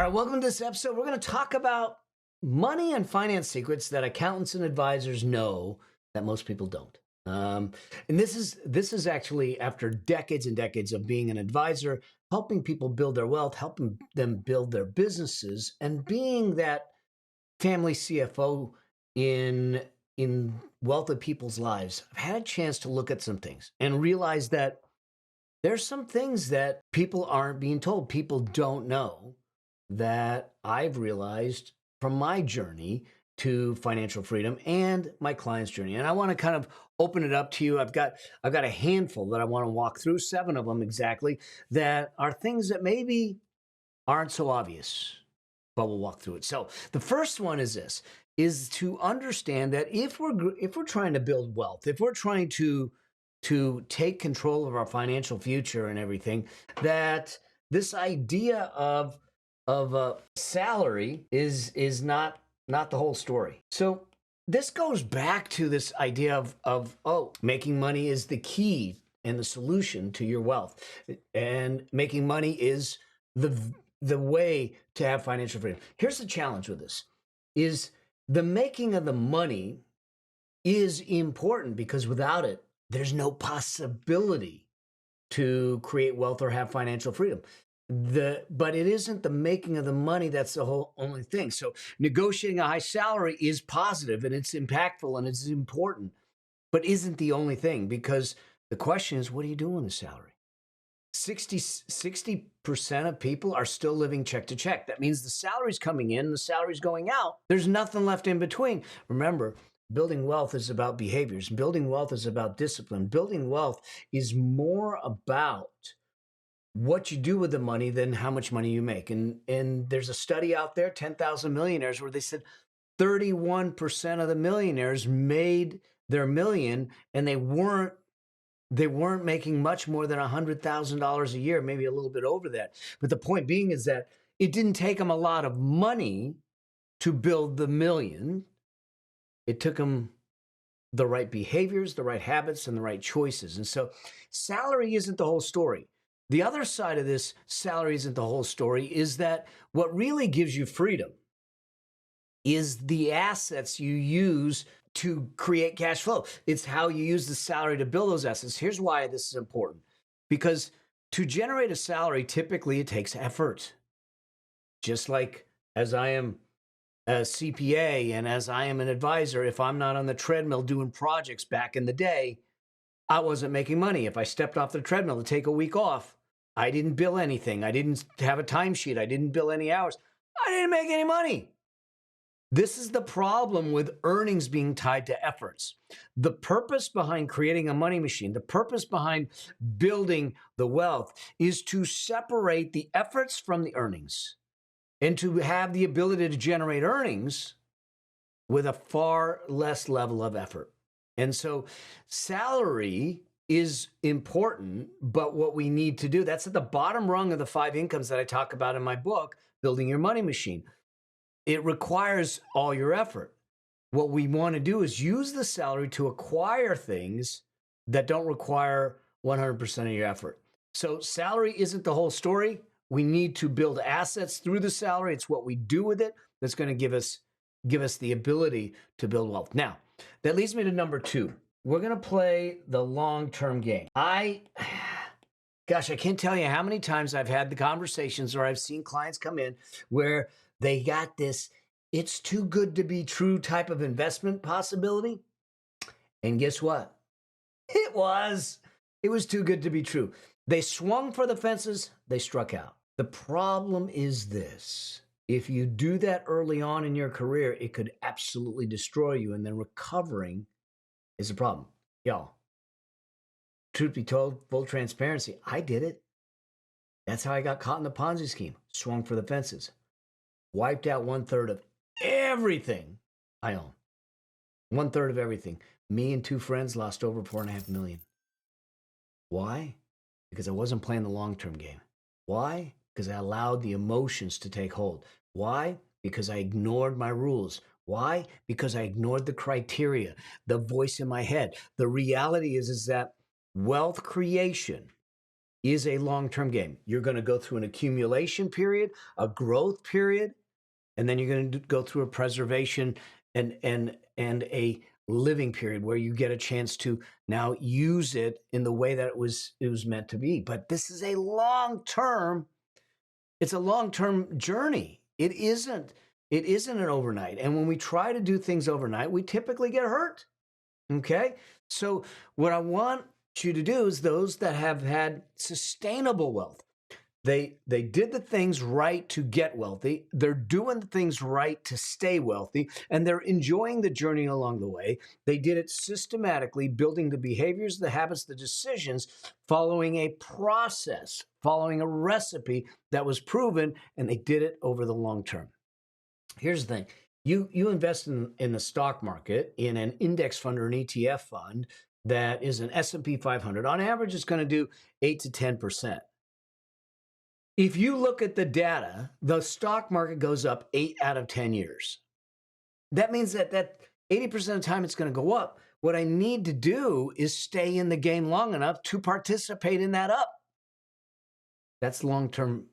All right, welcome to this episode. We're going to talk about money and finance secrets that accountants and advisors know that most people don't. And this is actually after decades and decades of being an advisor, helping people build their wealth, helping them build their businesses, and being that family CFO in in wealth of people's lives. I've had a chance to look at some things and realize that there's some things that people aren't being told. People don't know that I've realized from my journey to financial freedom and my client's journey. And I want to kind of open it up to you. I've got a handful that I want to walk through, 7 of them exactly, that are things that maybe aren't so obvious, but we'll walk through it. So the first one is this, is to understand that if we're trying to build wealth, if we're trying to take control of our financial future and everything, that this idea of salary is not the whole story. So this goes back to this idea of making money is the key and the solution to your wealth, and making money is the way to have financial freedom. Here's the challenge with this: is the making of the money is important, because without it, there's no possibility to create wealth or have financial freedom. But it isn't the making of the money that's the whole only thing. So negotiating a high salary is positive and it's impactful and it's important, but isn't the only thing, because the question is, what do you do with the salary? 60% of people are still living check to check. That means the salary's coming in, the salary's going out. There's nothing left in between. Remember, building wealth is about behaviors. Building wealth is about discipline. Building wealth is more about what you do with the money than how much money you make. And there's a study out there, 10,000 millionaires, where they said 31% of the millionaires made their million, and they weren't making much more than $100,000 a year, maybe a little bit over that. But the point being is that it didn't take them a lot of money to build the million. It took them the right behaviors, the right habits, and the right choices. And so salary isn't the whole story. The other side of this, salary isn't the whole story, is that what really gives you freedom is the assets you use to create cash flow. It's how you use the salary to build those assets. Here's why this is important. Because to generate a salary, typically it takes effort. Just like as I am a CPA and as I am an advisor, if I'm not on the treadmill doing projects back in the day, I wasn't making money. If I stepped off the treadmill to take a week off, I didn't bill anything. I didn't have a timesheet. I didn't bill any hours. I didn't make any money. This is the problem with earnings being tied to efforts. The purpose behind creating a money machine, the purpose behind building the wealth, is to separate the efforts from the earnings and to have the ability to generate earnings with a far less level of effort. And so salary is important, but what we need to do, that's at the bottom rung of the 5 incomes that I talk about in my book, Building Your Money Machine. It requires all your effort. What we want to do is use the salary to acquire things that don't require 100% of your effort. So salary isn't the whole story. We need to build assets through the salary. It's what we do with it that's going to give us the ability to build wealth. Now, that leads me to number 2. We're going to play the long-term game. Gosh, I can't tell you how many times I've had the conversations or I've seen clients come in where they got this, it's too good to be true type of investment possibility. And guess what? It was too good to be true. They swung for the fences, they struck out. The problem is this: if you do that early on in your career, it could absolutely destroy you, and then recovering is a problem. Y'all, truth be told, full transparency, I did it. That's how I got caught in the Ponzi scheme. Swung for the fences. Wiped out 1/3 of everything I own. 1/3 of everything. Me and 2 friends lost over $4.5 million. Why? Because I wasn't playing the long-term game. Why? Because I allowed the emotions to take hold. Why? Because I ignored my rules. Why? Because I ignored the criteria, the voice in my head. The reality is that wealth creation is a long-term game. You're going to go through an accumulation period, a growth period, and then you're going to go through a preservation and a living period where you get a chance to now use it in the way that it was meant to be. But this is a long-term, it's a long-term journey. It isn't an overnight. And when we try to do things overnight, we typically get hurt. Okay? So what I want you to do is those that have had sustainable wealth. They did the things right to get wealthy. They're doing the things right to stay wealthy, and they're enjoying the journey along the way. They did it systematically, building the behaviors, the habits, the decisions, following a process, following a recipe that was proven, and they did it over the long term. Here's the thing. You invest in the stock market, in an index fund or an ETF fund that is an S&P 500. On average, it's going to do 8 to 10%. If you look at the data, the stock market goes up 8 out of 10 years. That means that 80% of the time it's going to go up. What I need to do is stay in the game long enough to participate in that up. That's long-term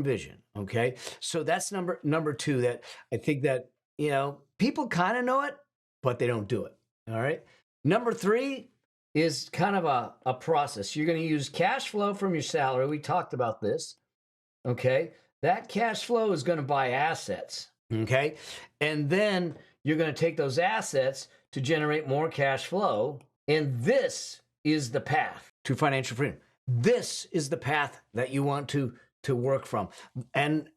vision, okay? So that's number two, that I think that, people kind of know it, but they don't do it, all right? Number three is kind of a process. You're going to use cash flow from your salary. We talked about this, okay? That cash flow is going to buy assets, okay? And then you're going to take those assets to generate more cash flow, and this is the path to financial freedom. This is the path that you want to work from. And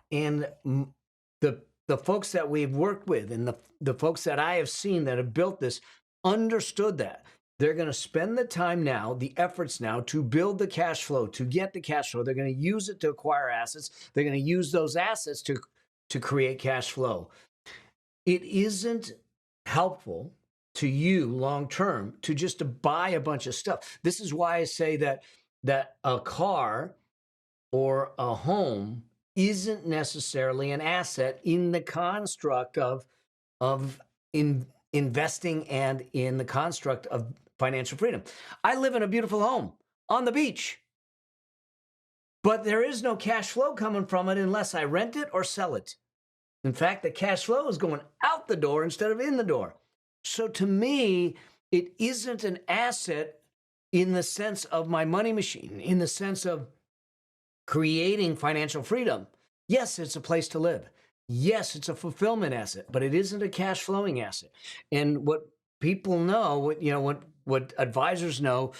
the folks that we've worked with and the folks that I have seen that have built this understood that. They're going to spend the time now, the efforts now, to build the cash flow, to get the cash flow. They're going to use it to acquire assets. They're going to use those assets to create cash flow. It isn't helpful to you long-term to just to buy a bunch of stuff. This is why I say that a car or a home isn't necessarily an asset in the construct of investing and in the construct of financial freedom. I live in a beautiful home on the beach, but there is no cash flow coming from it unless I rent it or sell it. In fact, the cash flow is going out the door instead of in the door. So to me, it isn't an asset in the sense of my money machine, in the sense of creating financial freedom. Yes, it's a place to live. Yes, it's a fulfillment asset, but it isn't a cash flowing asset. And what people know, what advisors know,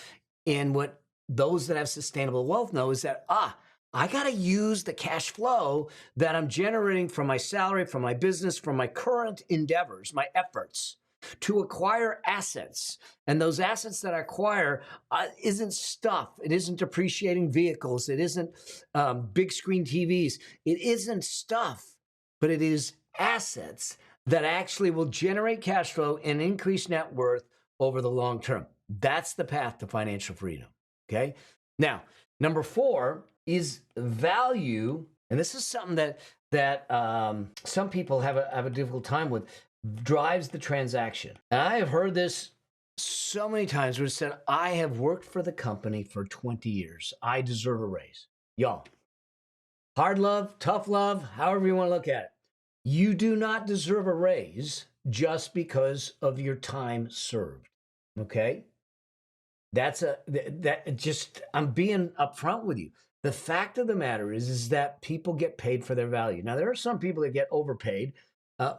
and what those that have sustainable wealth know is that, I got to use the cash flow that I'm generating from my salary, from my business, from my current endeavors, my efforts, to acquire assets. And those assets that I acquire isn't stuff. It isn't depreciating vehicles. It isn't big screen TVs. It isn't stuff, but it is assets that actually will generate cash flow and increase net worth over the long term. That's the path to financial freedom, okay? Now, number four is value. And this is something that some people have a difficult time with. Drives the transaction. And I have heard this so many times where it said, I have worked for the company for 20 years. I deserve a raise. Y'all, hard love, tough love, however you want to look at it. You do not deserve a raise just because of your time served. Okay? I'm being upfront with you. The fact of the matter is that people get paid for their value. Now, there are some people that get overpaid,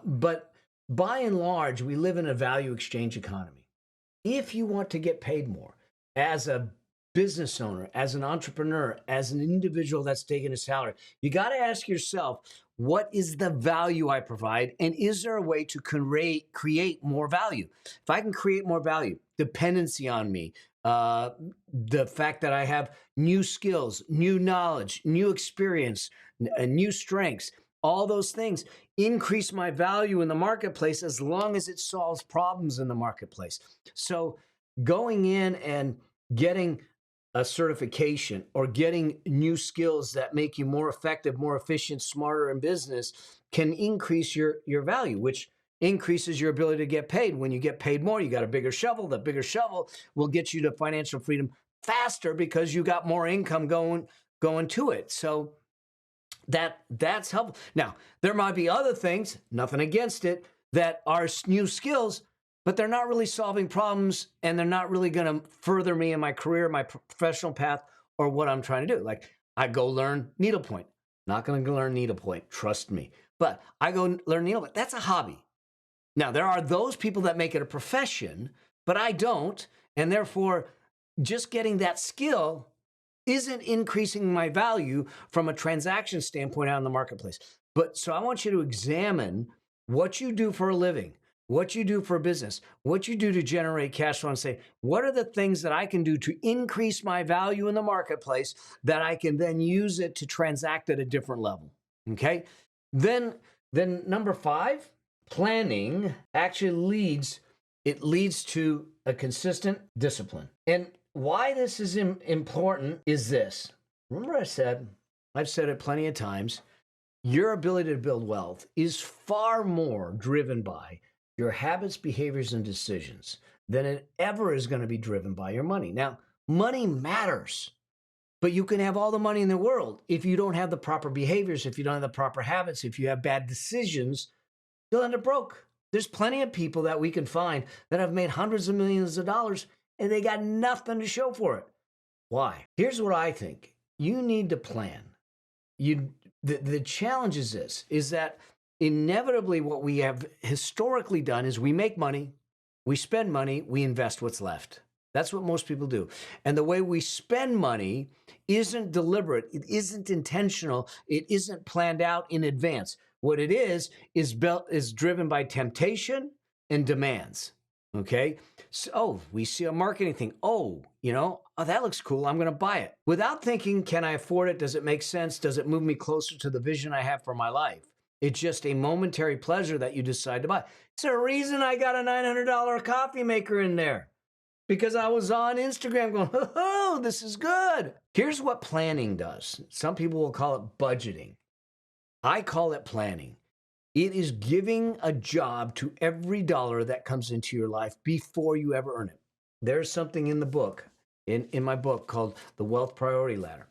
but by and large, we live in a value exchange economy. If you want to get paid more as a business owner, as an entrepreneur, as an individual that's taking a salary, you got to ask yourself, what is the value I provide? And is there a way to create more value? If I can create more value, dependency on me, the fact that I have new skills, new knowledge, new experience, new strengths, all those things increase my value in the marketplace as long as it solves problems in the marketplace. So going in and getting a certification or getting new skills that make you more effective, more efficient, smarter in business can increase your value, which increases your ability to get paid. When you get paid more, you got a bigger shovel. The bigger shovel will get you to financial freedom faster because you got more income going to it. So that's helpful. Now, there might be other things, nothing against it, that are new skills, but they're not really solving problems and they're not really going to further me in my career, my professional path, or what I'm trying to do. Like I go learn needlepoint. Not going to learn needlepoint, trust me. But I go learn needlepoint. That's a hobby. Now, there are those people that make it a profession, but I don't. And therefore, just getting that skill isn't increasing my value from a transaction standpoint out in the marketplace. But so I want you to examine what you do for a living, what you do for a business, what you do to generate cash flow, and say, what are the things that I can do to increase my value in the marketplace that I can then use it to transact at a different level? Okay. Then number 5, planning actually leads to a consistent discipline. And why this is important is this. Remember I've said it plenty of times, your ability to build wealth is far more driven by your habits, behaviors, and decisions than it ever is going to be driven by your money. Now, money matters, but you can have all the money in the world. If you don't have the proper behaviors, if you don't have the proper habits, if you have bad decisions, you'll end up broke. There's plenty of people that we can find that have made hundreds of millions of dollars and they got nothing to show for it. Why? Here's what I think. You need to plan. The challenge is this, is that inevitably what we have historically done is we make money, we spend money, we invest what's left. That's what most people do. And the way we spend money isn't deliberate. It isn't intentional. It isn't planned out in advance. What it is driven by temptation and demands. Okay. So we see a marketing thing. Oh, that looks cool. I'm going to buy it without thinking, can I afford it? Does it make sense? Does it move me closer to the vision I have for my life? It's just a momentary pleasure that you decide to buy. It's a reason I got a $900 coffee maker in there, because I was on Instagram going, oh, this is good. Here's what planning does. Some people will call it budgeting. I call it planning. It is giving a job to every dollar that comes into your life before you ever earn it. There's something in the book, in my book, called The Wealth Priority Ladder.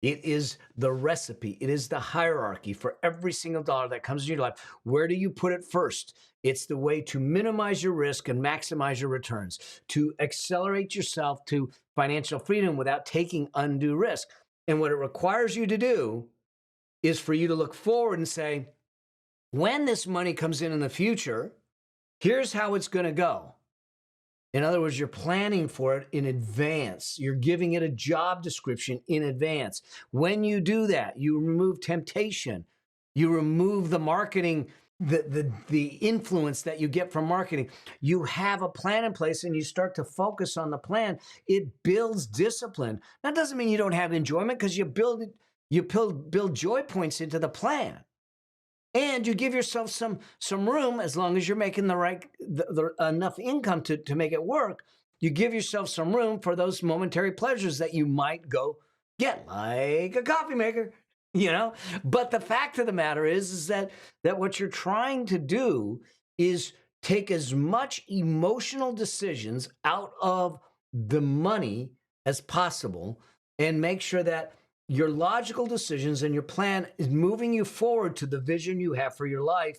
It is the recipe. It is the hierarchy for every single dollar that comes into your life. Where do you put it first? It's the way to minimize your risk and maximize your returns, to accelerate yourself to financial freedom without taking undue risk. And what it requires you to do is for you to look forward and say, when this money comes in the future, here's how it's going to go. In other words, you're planning for it in advance. You're giving it a job description in advance. When you do that, you remove temptation. You remove the marketing, the influence that you get from marketing. You have a plan in place and you start to focus on the plan. It builds discipline. That doesn't mean you don't have enjoyment, because you build joy points into the plan. And you give yourself some room, as long as you're making enough income to make it work. You give yourself some room for those momentary pleasures that you might go get, like a coffee maker, But the fact of the matter is that what you're trying to do is take as much emotional decisions out of the money as possible and make sure that your logical decisions and your plan is moving you forward to the vision you have for your life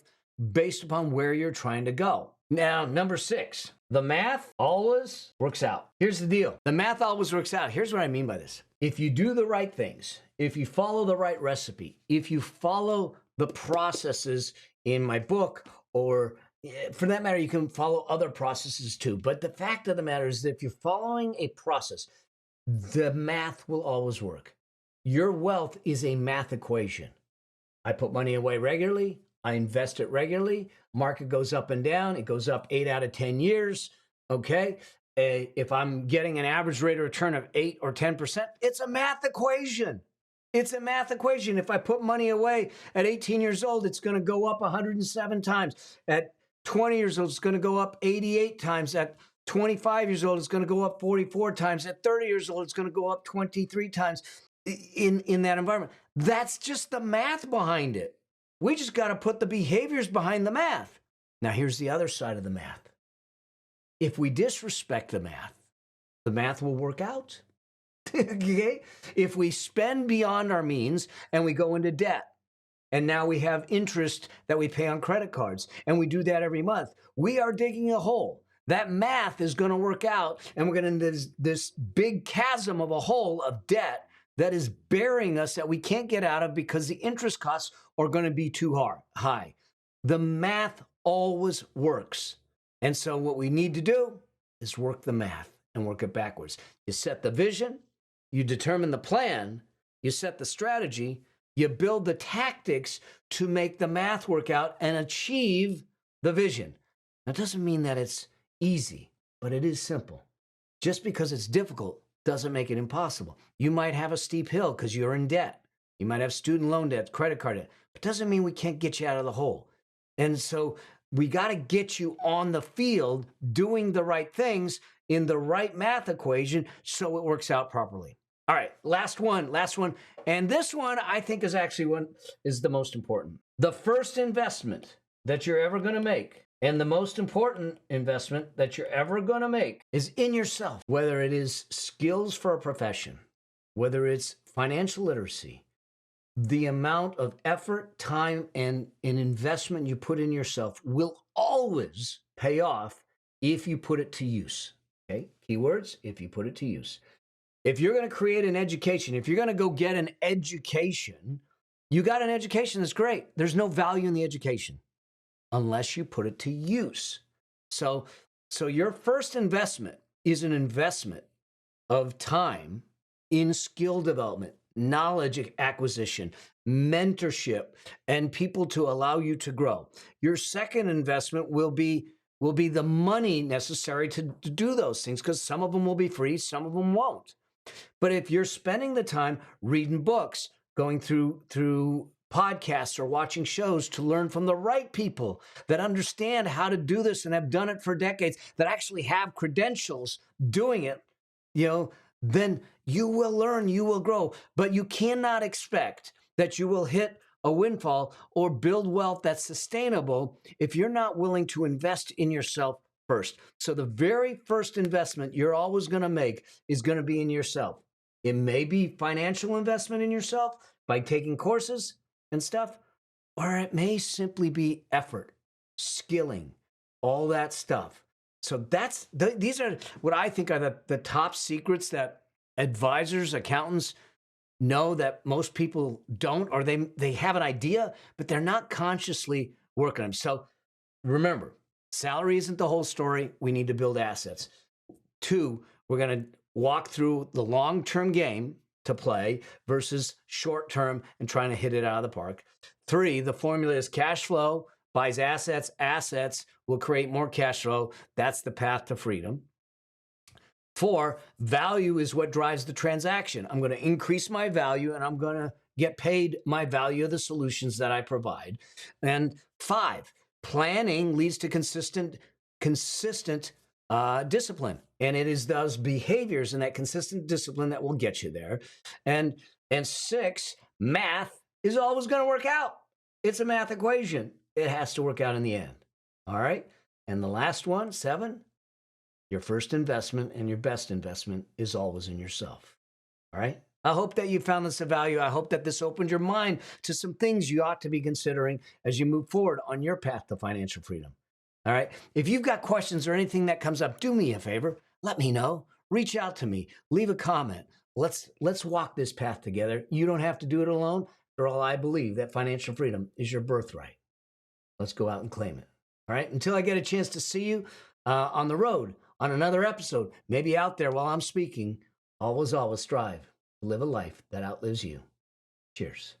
based upon where you're trying to go. Now, number 6, the math always works out. Here's the deal. The math always works out. Here's what I mean by this. If you do the right things, if you follow the right recipe, if you follow the processes in my book, or for that matter, you can follow other processes too. But the fact of the matter is that if you're following a process, the math will always work. Your wealth is a math equation. I put money away regularly. I invest it regularly. Market goes up and down. It goes up 8 out of 10 years. Okay. If I'm getting an average rate of return of 8 or 10%, it's a math equation. It's a math equation. If I put money away at 18 years old, it's going to go up 107 times. At 20 years old, it's going to go up 88 times. At 25 years old, it's going to go up 44 times. At 30 years old, it's going to go up 23 times. In that environment. That's just the math behind it. We just got to put the behaviors behind the math. Now, here's the other side of the math. If we disrespect the math will work out. Okay? If we spend beyond our means and we go into debt, and now we have interest that we pay on credit cards, and we do that every month, we are digging a hole. That math is going to work out, and we're going to this big chasm of a hole of debt that is burying us that we can't get out of because the interest costs are going to be too high. The math always works. And so what we need to do is work the math and work it backwards. You set the vision, you determine the plan, you set the strategy, you build the tactics to make the math work out and achieve the vision. That doesn't mean that it's easy, but it is simple. Just because it's difficult doesn't make it impossible. You might have a steep hill because you're in debt. You might have student loan debt, credit card debt, but doesn't mean we can't get you out of the hole. And so we got to get you on the field doing the right things in the right math equation so it works out properly. All right, last one. And this one I think is actually is the most important. The first investment that you're ever going to make, and the most important investment that you're ever going to make, is in yourself. Whether it is skills for a profession, whether it's financial literacy, the amount of effort, time, and investment you put in yourself will always pay off if you put it to use. Okay, keywords, if you put it to use. If you're going to create an education, if you're going to go get an education, you got an education that's great. There's no value in the education unless you put it to use. So your first investment is an investment of time in skill development, knowledge acquisition, mentorship, and people to allow you to grow. Your second investment will be the money necessary to do those things, because some of them will be free, some of them won't. But if you're spending the time reading books, going through podcasts or watching shows to learn from the right people that understand how to do this and have done it for decades, that actually have credentials doing it, then you will learn, you will grow. But you cannot expect that you will hit a windfall or build wealth that's sustainable if you're not willing to invest in yourself first. So the very first investment you're always going to make is going to be in yourself. It may be financial investment in yourself by taking courses and stuff, or it may simply be effort, skilling, all that stuff. So these are what I think are the top secrets that advisors, accountants know that most people don't, or they have an idea, but they're not consciously working on them. So remember, salary isn't the whole story. We need to build assets. 2, we're going to walk through the long-term game to play versus short-term and trying to hit it out of the park. 3, the formula is cash flow buys assets. Assets will create more cash flow. That's the path to freedom. 4, value is what drives the transaction. I'm going to increase my value and I'm going to get paid my value of the solutions that I provide. And 5, planning leads to consistent discipline. And it is those behaviors and that consistent discipline that will get you there. And 6, math is always going to work out. It's a math equation. It has to work out in the end. All right. And the last one, 7, your first investment and your best investment is always in yourself. All right. I hope that you found this of value. I hope that this opened your mind to some things you ought to be considering as you move forward on your path to financial freedom. All right. If you've got questions or anything that comes up, do me a favor. Let me know. Reach out to me. Leave a comment. Let's walk this path together. You don't have to do it alone. For all, I believe that financial freedom is your birthright. Let's go out and claim it. All right. Until I get a chance to see you on the road on another episode, maybe out there while I'm speaking, always strive to live a life that outlives you. Cheers.